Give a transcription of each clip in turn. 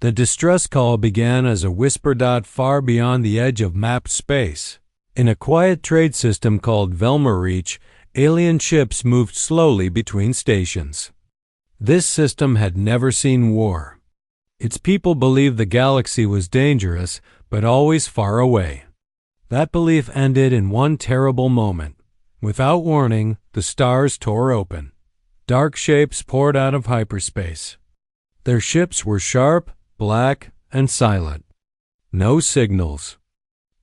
The distress call began as a whisper. Far beyond the edge of mapped space, in a quiet trade system called Velma Reach, alien ships moved slowly between stations. This system had never seen war. Its people believed the galaxy was dangerous, but always far away. That belief ended in one terrible moment. Without warning, the stars tore open. Dark shapes poured out of hyperspace. Their ships were sharp, black, and silent. No signals.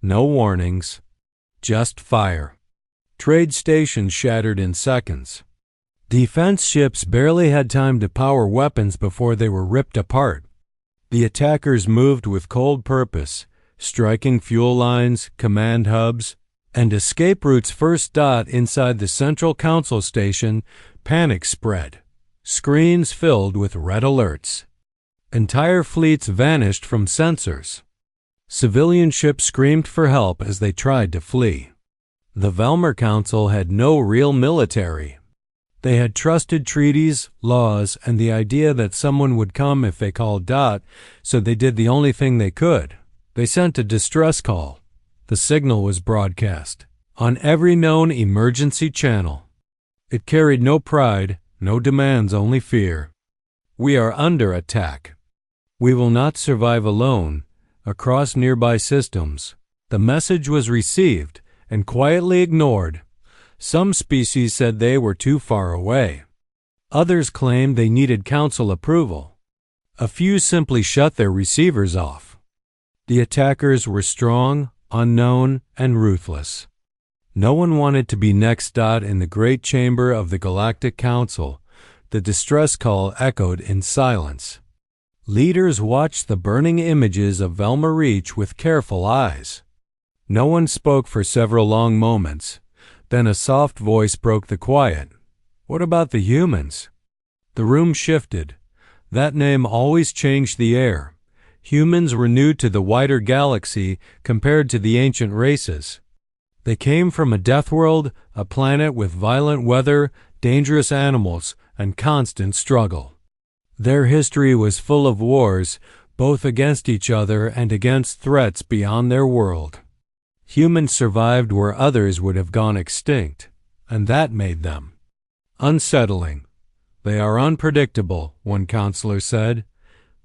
No warnings. Just fire. Trade stations shattered in seconds. Defense ships barely had time to power weapons before they were ripped apart. The attackers moved with cold purpose, striking fuel lines, command hubs, and escape routes first. Inside the central council station, panic spread. Screens filled with red alerts. Entire fleets vanished from sensors. Civilian ships screamed for help as they tried to flee. The Velmer Council had no real military. They had trusted treaties, laws, and the idea that someone would come if they called. So they did the only thing they could. They sent a distress call. The signal was broadcast on every known emergency channel. It carried no pride, no demands, only fear. We are under attack. We will not survive alone. Across nearby systems, the message was received and quietly ignored. Some species said they were too far away. Others claimed they needed council approval. A few simply shut their receivers off. The attackers were strong, unknown, and ruthless. No one wanted to be next. In the great chamber of the Galactic Council, the distress call echoed in silence. Leaders watched the burning images of Velma Reach with careful eyes. No one spoke for several long moments. Then a soft voice broke the quiet. What about the humans? The room shifted. That name always changed the air. Humans were new to the wider galaxy compared to the ancient races. They came from a Deathworld, a planet with violent weather, dangerous animals, and constant struggle. Their history was full of wars, both against each other and against threats beyond their world. Humans survived where others would have gone extinct, and that made them unsettling. They are unpredictable, one counselor said.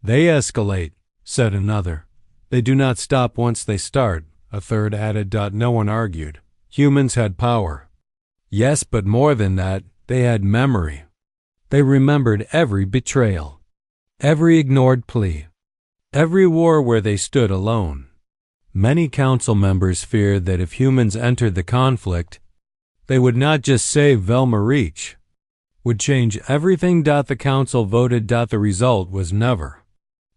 They escalate, said another. They do not stop once they start, a third added. No one argued. Humans had power. Yes, but more than that, they had memory. They remembered every betrayal, every ignored plea, every war where they stood alone. Many council members feared that if humans entered the conflict, they would not just save Velma Reach, would change everything. The council voted. The result was never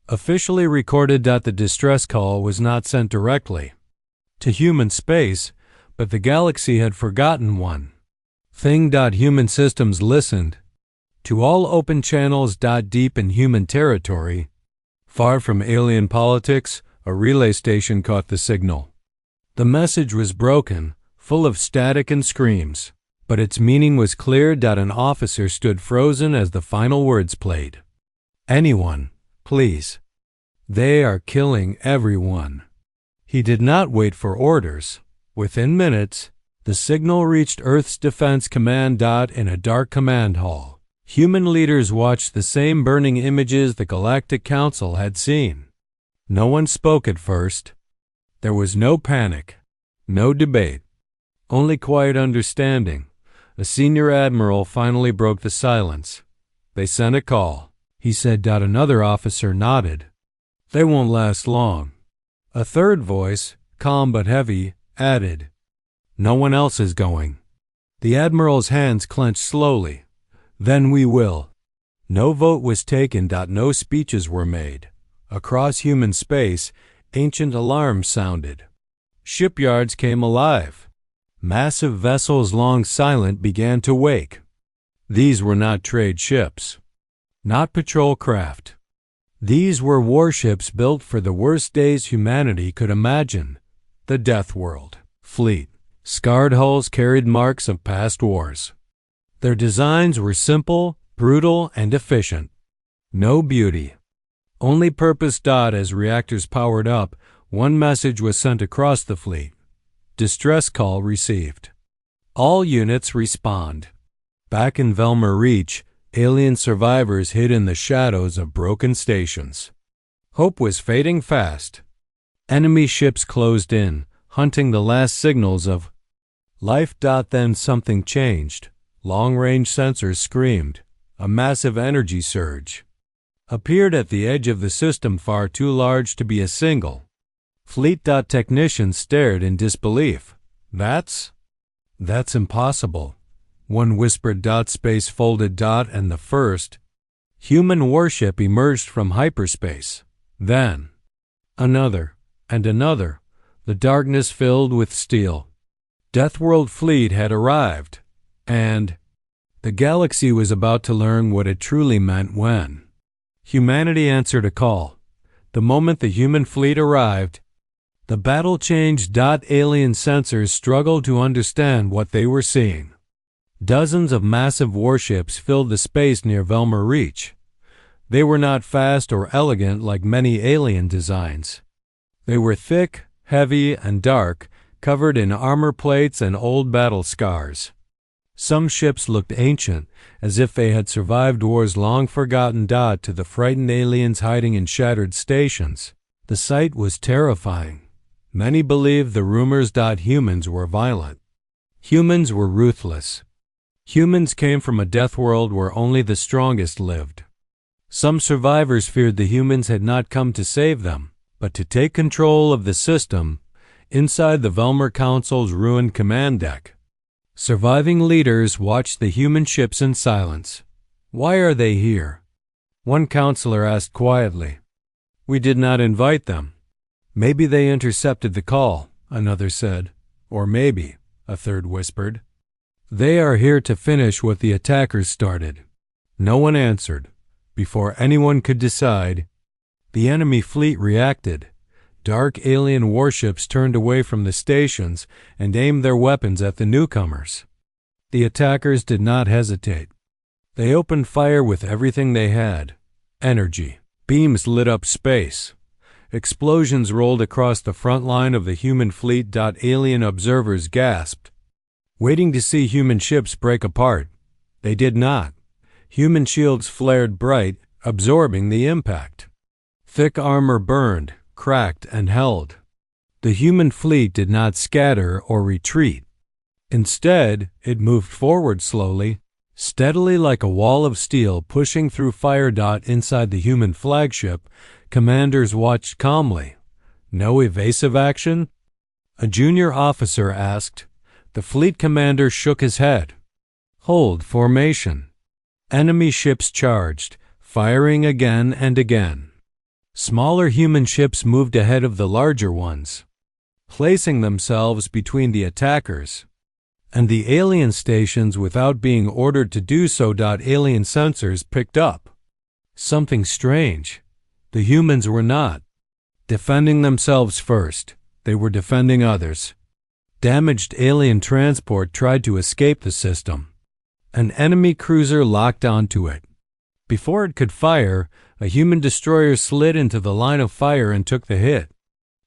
officially recorded. The distress call was not sent directly to human space, but the galaxy had forgotten one thing. Human systems listened to all open channels. Deep in human territory, far from alien politics, a relay station caught the signal. The message was broken, full of static and screams, but its meaning was clear. An officer stood frozen as the final words played. Anyone, please. They are killing everyone. He did not wait for orders. Within minutes, the signal reached Earth's Defense Command. In a dark command hall, human leaders watched the same burning images the Galactic Council had seen. No one spoke at first. There was no panic, no debate, only quiet understanding. A senior admiral finally broke the silence. They sent a call, he said. Another officer nodded. They won't last long. A third voice, calm but heavy, added, no one else is going. The admiral's hands clenched slowly. Then we will. No vote was taken. No speeches were made. Across human space, ancient alarms sounded. Shipyards came alive. Massive vessels long silent began to wake. These were not trade ships, not patrol craft. These were warships built for the worst days humanity could imagine. The Deathworld fleet. Scarred hulls carried marks of past wars. Their designs were simple, brutal, and efficient. No beauty, Only purpose. As reactors powered up, one message was sent across the fleet. Distress call received. All units respond. Back in Velma Reach, alien survivors hid in the shadows of broken stations. Hope was fading fast. Enemy ships closed in, hunting the last signals of life. Then something changed. Long-range sensors screamed. A massive energy surge appeared at the edge of the system, far too large to be a single fleet. Technicians stared in disbelief. That's impossible. One whispered. Space folded. And the first human warship emerged from hyperspace. Then another and another. The darkness filled with steel. Deathworld fleet had arrived, and the galaxy was about to learn what it truly meant when humanity answered a call. The moment the human fleet arrived, the battle changed. Alien sensors struggled to understand what they were seeing. Dozens of massive warships filled the space near Velma Reach. They were not fast or elegant like many alien designs. They were thick, heavy, and dark, covered in armor plates and old battle scars. Some ships looked ancient, as if they had survived wars long forgotten. To the frightened aliens hiding in shattered stations, the sight was terrifying. Many believed the rumors. Humans were violent. Humans were ruthless. Humans came from a death world where only the strongest lived. Some survivors feared the humans had not come to save them, but to take control of the system. Inside the Velmer Council's ruined command deck, surviving leaders watched the human ships in silence. Why are they here? One counselor asked quietly. We did not invite them. Maybe they intercepted the call, another said. Or maybe, a third whispered, they are here to finish what the attackers started. No one answered. Before anyone could decide, the enemy fleet reacted. Dark alien warships turned away from the stations and aimed their weapons at the newcomers. The attackers did not hesitate. They opened fire with everything they had. Energy. Beams lit up space. Explosions rolled across the front line of the human fleet. Alien observers gasped, waiting to see human ships break apart. They did not. Human shields flared bright, absorbing the impact. Thick armor burned, cracked, and held. The human fleet did not scatter or retreat. Instead, it moved forward slowly, steadily like a wall of steel pushing through fire. Inside the human flagship, commanders watched calmly. No evasive action? A junior officer asked. The fleet commander shook his head. Hold formation. Enemy ships charged, firing again and again. Smaller human ships moved ahead of the larger ones, placing themselves between the attackers and the alien stations without being ordered to do so. Alien sensors picked up something strange. The humans were not defending themselves first. They were defending others. Damaged alien transport tried to escape the system. An enemy cruiser locked onto it. Before it could fire, a human destroyer slid into the line of fire and took the hit.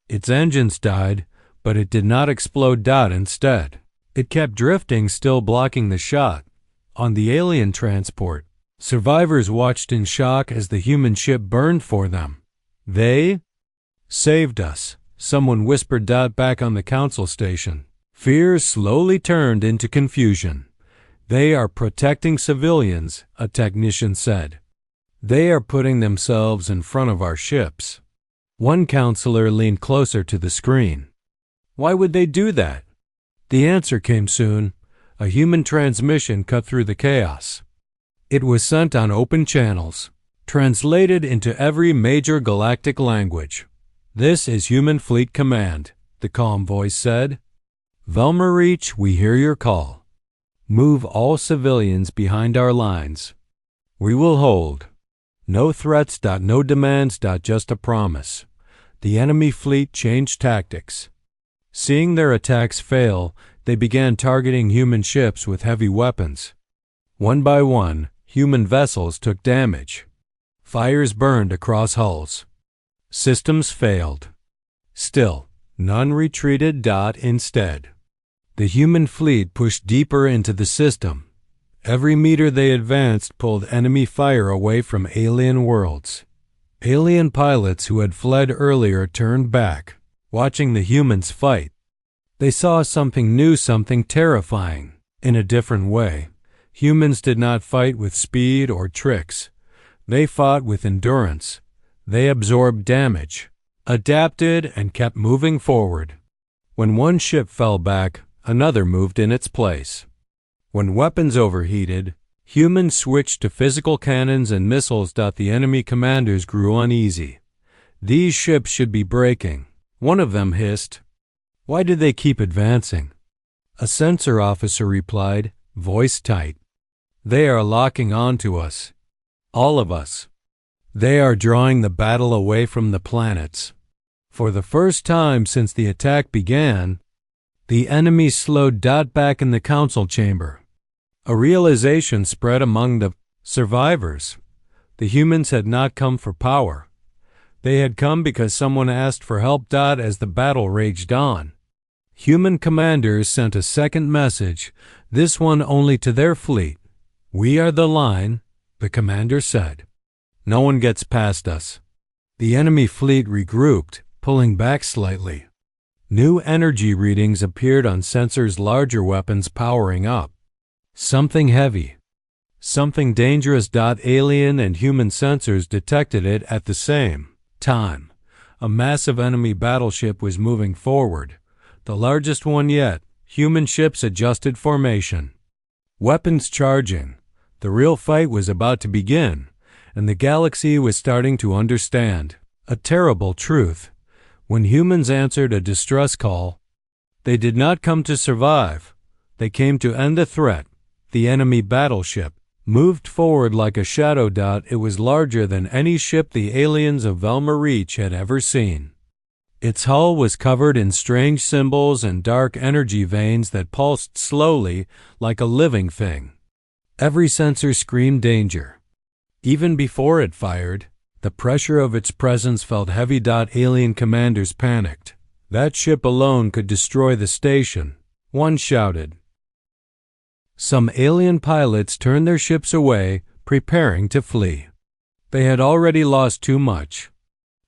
Its engines died, but it did not explode. Instead, it kept drifting, still blocking the shot. On the alien transport, survivors watched in shock as the human ship burned for them. They saved us, someone whispered. Back on the council station, fear slowly turned into confusion. They are protecting civilians, a technician said. They are putting themselves in front of our ships. One counselor leaned closer to the screen. Why would they do that? The answer came soon. A human transmission cut through the chaos. It was sent on open channels, translated into every major galactic language. This is Human Fleet Command, the calm voice said. Velma Reach, we hear your call. Move all civilians behind our lines. We will hold. No threats. No demands. Just a promise. The enemy fleet changed tactics. Seeing their attacks fail, they began targeting human ships with heavy weapons. One by one, human vessels took damage. Fires burned across hulls. Systems failed. Still, none retreated. Instead, the human fleet pushed deeper into the system. Every meter they advanced pulled enemy fire away from alien worlds. Alien pilots who had fled earlier turned back, watching the humans fight. They saw something new, something terrifying. In a different way, humans did not fight with speed or tricks. They fought with endurance. They absorbed damage, adapted, and kept moving forward. When one ship fell back, another moved in its place. When weapons overheated, humans switched to physical cannons and missiles. The enemy commanders grew uneasy. These ships should be breaking. One of them hissed. Why did they keep advancing? A sensor officer replied, voice tight. They are locking onto us. All of us. They are drawing the battle away from the planets. For the first time since the attack began, the enemy slowed. Back in the council chamber, a realization spread among the survivors. The humans had not come for power. They had come because someone asked for help. As the battle raged on, human commanders sent a second message, this one only to their fleet. We are the line, the commander said. No one gets past us. The enemy fleet regrouped, pulling back slightly. New energy readings appeared on sensors, larger weapons powering up. Something heavy. Something dangerous. Alien and human sensors detected it at the same time. A massive enemy battleship was moving forward. The largest one yet. Human ships adjusted formation. Weapons charging. The real fight was about to begin, and the galaxy was starting to understand a terrible truth. When humans answered a distress call, they did not come to survive. They came to end the threat. The enemy battleship moved forward like a shadow. It was larger than any ship the aliens of Velma Reach had ever seen. Its hull was covered in strange symbols and dark energy veins that pulsed slowly like a living thing. Every sensor screamed danger. Even before it fired, the pressure of its presence felt heavy. Alien commanders panicked. That ship alone could destroy the station, one shouted. Some alien pilots turned their ships away, preparing to flee. They had already lost too much.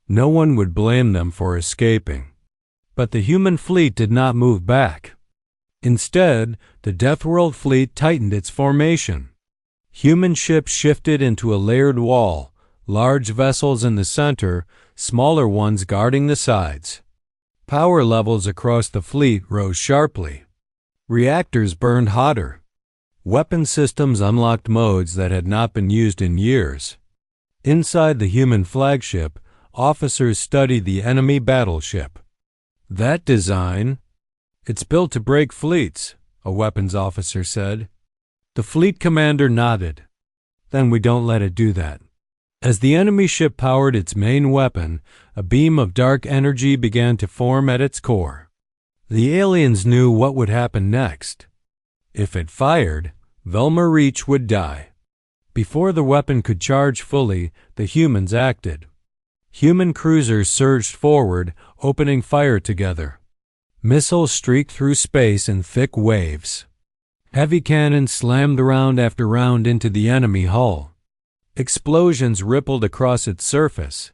No one would blame them for escaping. But the human fleet did not move back. Instead, the Deathworld fleet tightened its formation. Human ships shifted into a layered wall, large vessels in the center, smaller ones guarding the sides. Power levels across the fleet rose sharply. Reactors burned hotter. Weapon systems unlocked modes that had not been used in years. Inside the human flagship, officers studied the enemy battleship. That design? It's built to break fleets, a weapons officer said. The fleet commander nodded. Then we don't let it do that. As the enemy ship powered its main weapon, a beam of dark energy began to form at its core. The aliens knew what would happen next. If it fired, Velma Reach would die. Before the weapon could charge fully, the humans acted. Human cruisers surged forward, opening fire together. Missiles streaked through space in thick waves. Heavy cannons slammed round after round into the enemy hull. Explosions rippled across its surface.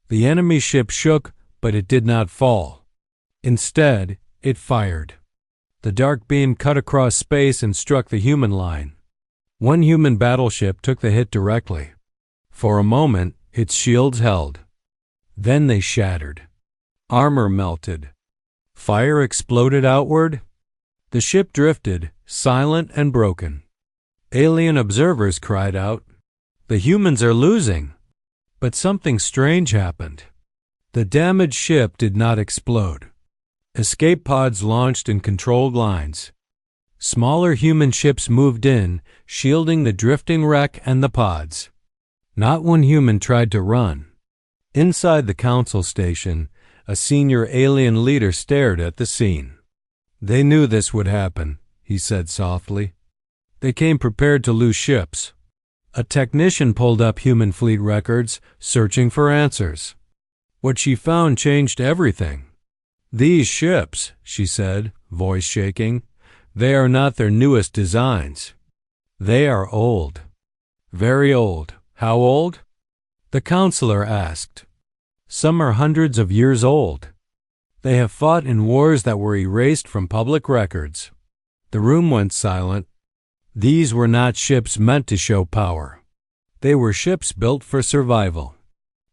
The enemy ship shook, but it did not fall. Instead, it fired. The dark beam cut across space and struck the human line. One human battleship took the hit directly. For a moment, its shields held. Then they shattered. Armor melted. Fire exploded outward. The ship drifted, silent and broken. Alien observers cried out, "The humans are losing!" But something strange happened. The damaged ship did not explode. Escape pods launched in controlled lines. Smaller human ships moved in, shielding the drifting wreck and the pods. Not one human tried to run. Inside the council station, a senior alien leader stared at the scene. "They knew this would happen," he said softly. "They came prepared to lose ships. A technician pulled up human fleet records, searching for answers. What she found changed everything. "These ships," she said, voice shaking, "they are not their newest designs. They are old. Very old." "How old?" the counselor asked. "Some are hundreds of years old. They have fought in wars that were erased from public records." The room went silent. These were not ships meant to show power. They were ships built for survival.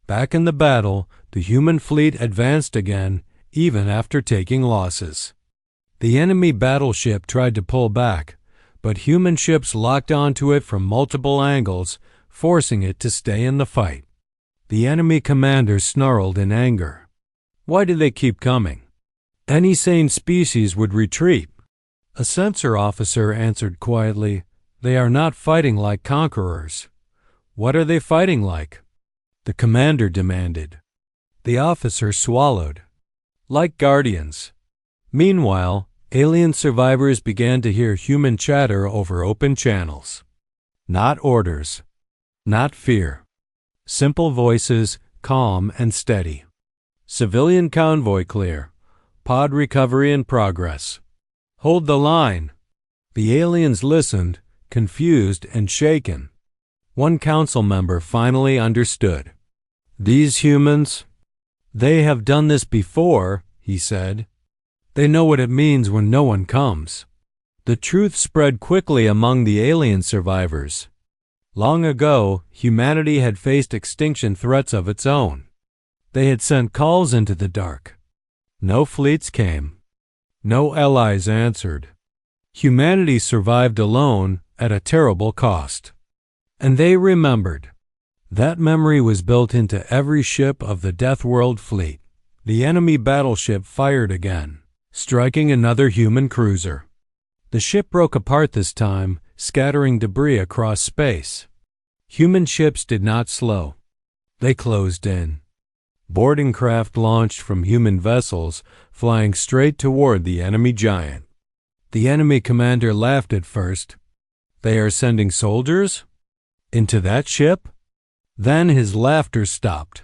Back in the battle, the human fleet advanced again, even after taking losses. The enemy battleship tried to pull back, but human ships locked onto it from multiple angles, forcing it to stay in the fight. The enemy commander snarled in anger. Why do they keep coming? Any sane species would retreat. A sensor officer answered quietly, "They are not fighting like conquerors." "What are they fighting like?" the commander demanded. The officer swallowed. "Like guardians." Meanwhile, alien survivors began to hear human chatter over open channels. Not orders. Not fear. Simple voices, calm and steady. "Civilian convoy clear. Pod recovery in progress. Hold the line." The aliens listened, confused and shaken. One council member finally understood. "These humans, they have done this before," he said. "They know what it means when no one comes." The truth spread quickly among the alien survivors. Long ago, humanity had faced extinction threats of its own. They had sent calls into the dark. No fleets came. No allies answered. Humanity survived alone at a terrible cost. And they remembered. That memory was built into every ship of the Deathworld fleet. The enemy battleship fired again, striking another human cruiser. The ship broke apart this time, scattering debris across space. Human ships did not slow. They closed in. Boarding craft launched from human vessels, flying straight toward the enemy giant. The enemy commander laughed at first. "They are sending soldiers? Into that ship?" Then his laughter stopped.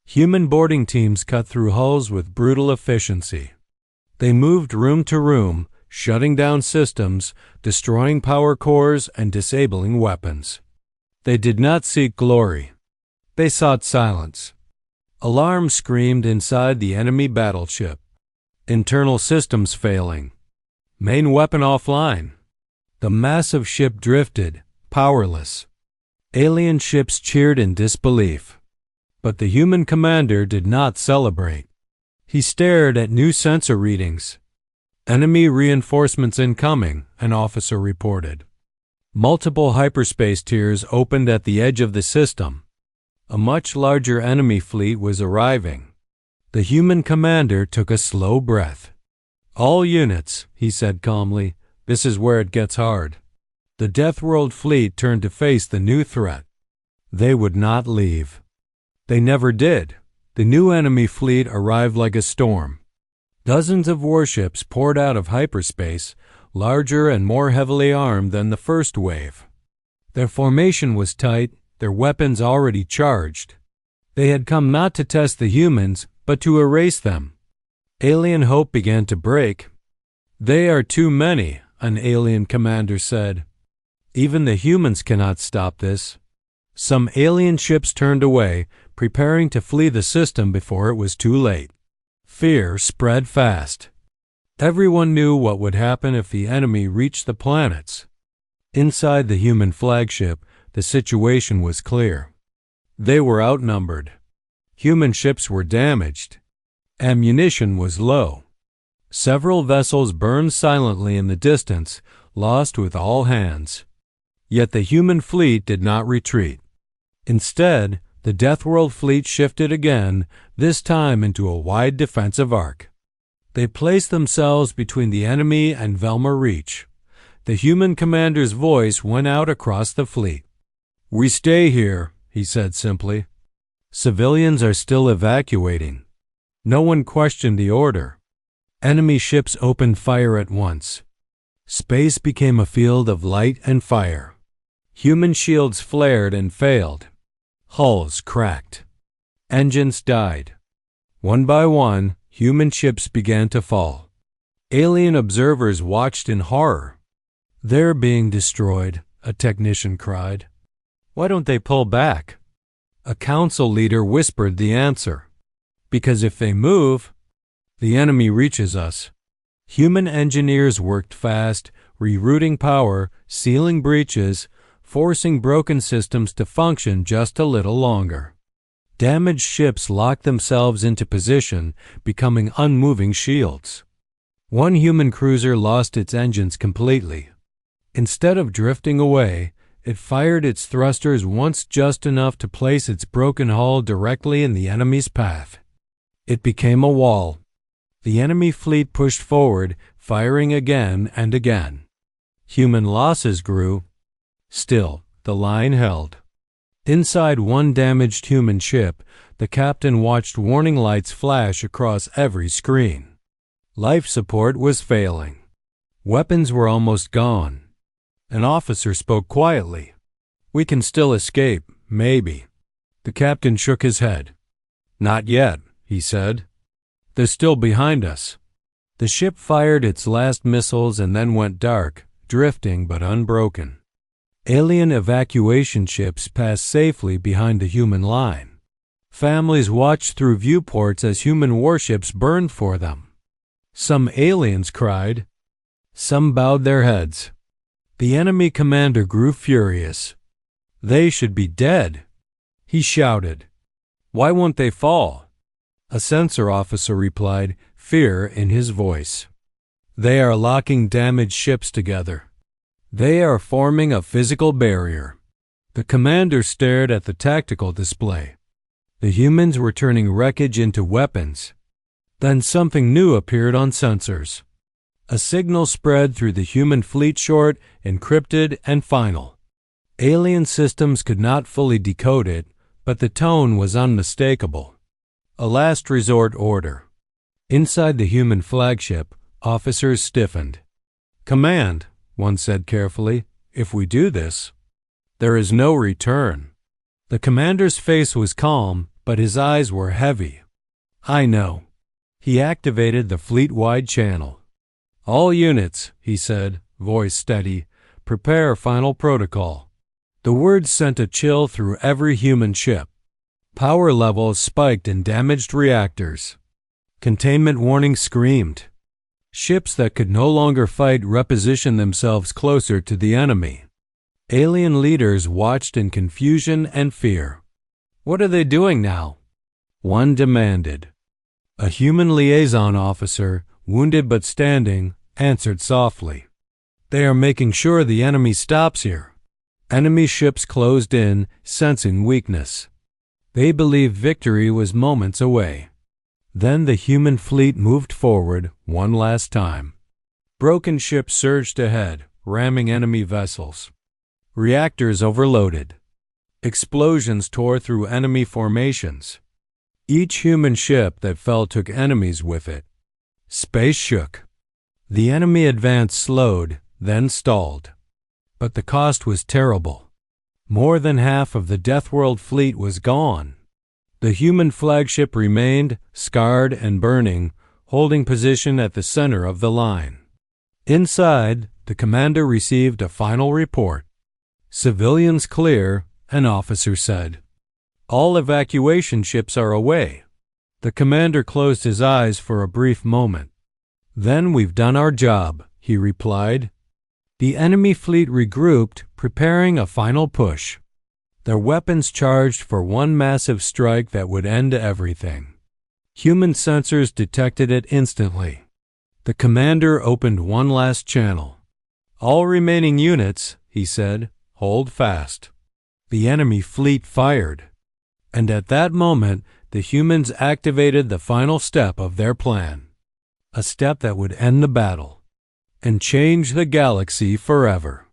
Human boarding teams cut through hulls with brutal efficiency. They moved room to room, shutting down systems, destroying power cores, and disabling weapons. They did not seek glory. They sought silence. Alarms screamed inside the enemy battleship. Internal systems failing. Main weapon offline. The massive ship drifted, powerless. Alien ships cheered in disbelief. But the human commander did not celebrate. He stared at new sensor readings. "Enemy reinforcements incoming," an officer reported. Multiple hyperspace tiers opened at the edge of the system. A much larger enemy fleet was arriving. The human commander took a slow breath. "All units," he said calmly, "this is where it gets hard." The Deathworld fleet turned to face the new threat. They would not leave. They never did. The new enemy fleet arrived like a storm. Dozens of warships poured out of hyperspace, larger and more heavily armed than the first wave. Their formation was tight, their weapons already charged. They had come not to test the humans, but to erase them. Alien hope began to break. "They are too many," an alien commander said. "Even the humans cannot stop this." Some alien ships turned away, preparing to flee the system before it was too late. Fear spread fast. Everyone knew what would happen if the enemy reached the planets. Inside the human flagship, the situation was clear. They were outnumbered. Human ships were damaged. Ammunition was low. Several vessels burned silently in the distance, lost with all hands. Yet the human fleet did not retreat. Instead, the Deathworld fleet shifted again, this time into a wide defensive arc. They placed themselves between the enemy and Velma Reach. The human commander's voice went out across the fleet. "We stay here," he said simply. "Civilians are still evacuating." No one questioned the order. Enemy ships opened fire at once. Space became a field of light and fire. Human shields flared and failed. Hulls cracked. Engines died. One by one, human ships began to fall. Alien observers watched in horror. "They're being destroyed," a technician cried. "Why don't they pull back?" A council leader whispered the answer. "Because if they move, the enemy reaches us." Human engineers worked fast, rerouting power, sealing breaches, forcing broken systems to function just a little longer. Damaged ships locked themselves into position, becoming unmoving shields. One human cruiser lost its engines completely. Instead of drifting away, it fired its thrusters once just enough to place its broken hull directly in the enemy's path. It became a wall. The enemy fleet pushed forward, firing again and again. Human losses grew. Still, the line held. Inside one damaged human ship, the captain watched warning lights flash across every screen. Life support was failing. Weapons were almost gone. An officer spoke quietly. "We can still escape, maybe." The captain shook his head. "Not yet," he said. "They're still behind us." The ship fired its last missiles and then went dark, drifting but unbroken. Alien evacuation ships passed safely behind the human line. Families watched through viewports as human warships burned for them. Some aliens cried. Some bowed their heads. The enemy commander grew furious. "They should be dead," he shouted. "Why won't they fall?" A sensor officer replied, fear in his voice. "They are locking damaged ships together. They are forming a physical barrier." The commander stared at the tactical display. The humans were turning wreckage into weapons. Then something new appeared on sensors. A signal spread through the human fleet, short, encrypted, and final. Alien systems could not fully decode it, but the tone was unmistakable. A last resort order. Inside the human flagship, officers stiffened. "Command," one said carefully, "if we do this, there is no return." The commander's face was calm, but his eyes were heavy. "I know." He activated the fleet-wide channel. "All units," he said, voice steady, "prepare final protocol." The words sent a chill through every human ship. Power levels spiked in damaged reactors. Containment warnings screamed. Ships that could no longer fight repositioned themselves closer to the enemy. Alien leaders watched in confusion and fear. "What are they doing now?" one demanded. A human liaison officer, wounded but standing, answered softly. "They are making sure the enemy stops here." Enemy ships closed in, sensing weakness. They believed victory was moments away. Then the human fleet moved forward one last time. Broken ships surged ahead, ramming enemy vessels. Reactors overloaded. Explosions tore through enemy formations. Each human ship that fell took enemies with it. Space shook. The enemy advance slowed, then stalled. But the cost was terrible. More than half of the Deathworld fleet was gone. The human flagship remained, scarred and burning, holding position at the center of the line. Inside, the commander received a final report. "Civilians clear," an officer said. "All evacuation ships are away." The commander closed his eyes for a brief moment. "Then we've done our job," he replied. The enemy fleet regrouped, preparing a final push. Their weapons charged for one massive strike that would end everything. Human sensors detected it instantly. The commander opened one last channel. "All remaining units," he said, "hold fast." The enemy fleet fired. And at that moment, the humans activated the final step of their plan. A step that would end the battle and change the galaxy forever.